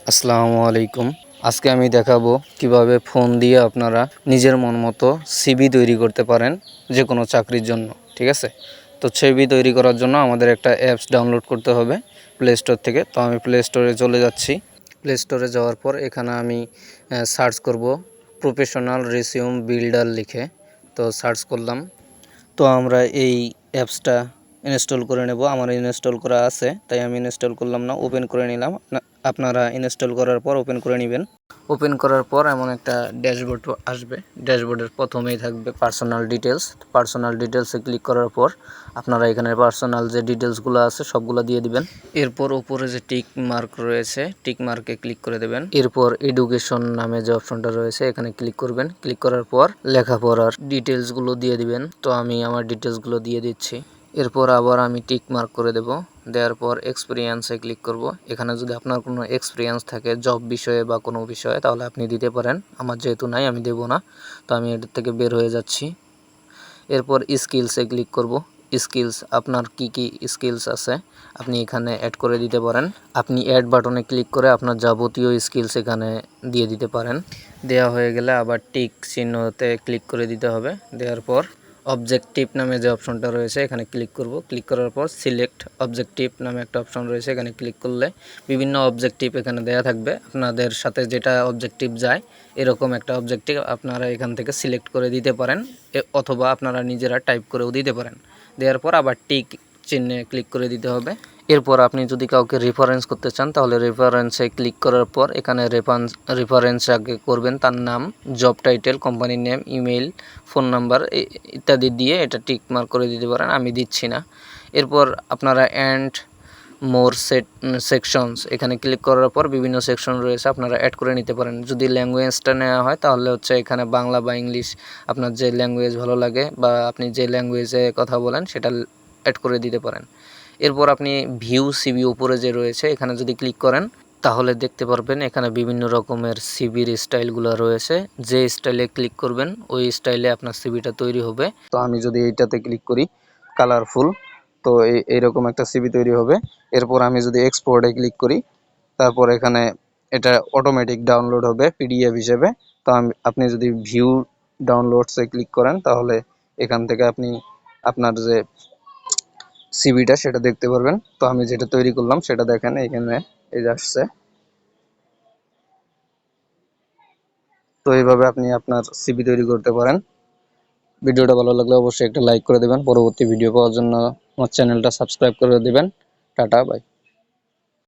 আসসালামু আলাইকুম। আজকে আমি দেখাবো কিভাবে ফোন দিয়ে আপনারা নিজের মন মতো সিভি তৈরি করতে পারেন যে কোনো চাকরির জন্য। ঠিক আছে, তো সিভি তৈরি করার জন্য আমাদের একটা অ্যাপস ডাউনলোড করতে হবে প্লে স্টোর থেকে। তো আমি প্লে স্টোরে চলে যাচ্ছি। প্লে স্টোরে যাওয়ার পর এখানে আমি সার্চ করব প্রফেশনাল রেজিউম বিল্ডার লিখে। তো সার্চ করলাম। তো আমরা এই অ্যাপসটা ইনস্টল করে নেব। আমার ইনস্টল করা আছে, তাই আমি ইনস্টল করলাম না, ওপেন করে নিলাম। আপনারা ইনস্টল করার পর ওপেন করে নেবেন। ওপেন করার পর এমন একটা ড্যাশবোর্ড আসবে। ড্যাশবোর্ডের প্রথমেই থাকবে পার্সোনাল ডিটেলস। পার্সোনাল ডিটেলসে ক্লিক করার পর আপনারা এখানে পার্সোনাল যে ডিটেলসগুলো আছে সবগুলো দিয়ে দিবেন। এরপর উপরে যে টিক মার্ক রয়েছে, টিক মার্কে ক্লিক করে দেবেন। এরপর এডুকেশন নামে যে অপশনটা রয়েছে এখানে ক্লিক করবেন। ক্লিক করার পর লেখাপড়ার ডিটেলসগুলো দিয়ে দিবেন। তো আমি আমার ডিটেলসগুলো দিয়ে দিচ্ছি। এরপর আবার আমি টিক মার্ক করে দেব। দেওয়ার পর এক্সপিরিয়েন্সে ক্লিক করব। এখানে যদি আপনার কোনো এক্সপিরিয়েন্স থাকে জব বিষয়ে বা কোনো বিষয়ে তাহলে আপনি দিতে পারেন। আমার যেহেতু নাই আমি দেব না, তো আমি এটার থেকে বের হয়ে যাচ্ছি। এরপর স্কিলসে ক্লিক করব। স্কিলস আপনার কি কি স্কিলস আছে আপনি এখানে অ্যাড করে দিতে পারেন। আপনি অ্যাড বাটনে ক্লিক করে আপনার যাবতীয় স্কিলস এখানে দিয়ে দিতে পারেন। দেওয়া হয়ে গেলে আবার টিক চিহ্নতে ক্লিক করে দিতে হবে। দেওয়ার পর অবজেক্টিভ নামে যে অপশনটা রয়েছে এখানে ক্লিক করব। ক্লিক করার পর সিলেক্ট অবজেক্টিভ নামে একটা অপশন রয়েছে, এখানে ক্লিক করলে বিভিন্ন অবজেক্টিভ এখানে দেয়া থাকবে। আপনাদের সাথে যেটা অবজেক্টিভ যায় এরকম একটা অবজেক্টিভ আপনারা এখান থেকে সিলেক্ট করে দিতে পারেন, অথবা আপনারা নিজেরা টাইপ করেও দিতে পারেন। দেওয়ার পর আবার টিক চিহ্নে ক্লিক করে দিতে হবে। এরপর আপনি যদি কাউকে রেফারেন্স করতে চান তাহলে রেফারেন্সে ক্লিক করার পর এখানে রেফারেন্স আগে করবেন, তার নাম, জব টাইটেল, কোম্পানির নেম, ইমেল, ফোন নাম্বার ইত্যাদি দিয়ে এটা টিক মার্ক করে দিতে পারেন। আমি দিচ্ছি না। এরপর আপনারা অ্যান্ড মোর সেকশনস এখানে ক্লিক করার পর বিভিন্ন সেকশন রয়েছে, আপনারা অ্যাড করে নিতে পারেন। যদি ল্যাঙ্গুয়েজটা নেওয়া হয় তাহলে হচ্ছে এখানে বাংলা বা ইংলিশ আপনার যে ল্যাঙ্গুয়েজ ভালো লাগে বা আপনি যে ল্যাঙ্গুয়েজে কথা বলেন সেটা অ্যাড করে দিতে পারেন। এরপর আপনি ভিউ সিভি উপরে যে রয়েছে এখানে যদি ক্লিক করেন তাহলে দেখতে পারবেন এখানে বিভিন্ন রকমের সিভির স্টাইলগুলো রয়েছে। যে স্টাইলে ক্লিক করবেন ওই স্টাইলে আপনার সিভিটা তৈরি হবে। তো আমি যদি এইটাতে ক্লিক করি কালারফুল, তো এইরকম একটা সিভি তৈরি হবে। এরপর আমি যদি এক্সপোর্টে ক্লিক করি তারপর এখানে এটা অটোমেটিক ডাউনলোড হবে পিডিএফ হিসেবে। তো আপনি যদি ভিউ ডাউনলোডসে ক্লিক করেন তাহলে এখান থেকে আপনি আপনার যে সিভিটা সেটা দেখতে পারবেন। তো আমি যেটা তৈরি করলাম সেটা দেখেন এখানে এই যে আসছে। তো এইভাবে আপনি আপনার সিভি তৈরি করতে পারেন। ভিডিওটা ভালো লাগলে অবশ্যই একটা লাইক করে দেবেন। পরবর্তী ভিডিও পাওয়ার জন্য আমার চ্যানেলটা সাবস্ক্রাইব করে দেবেন। Tata, by.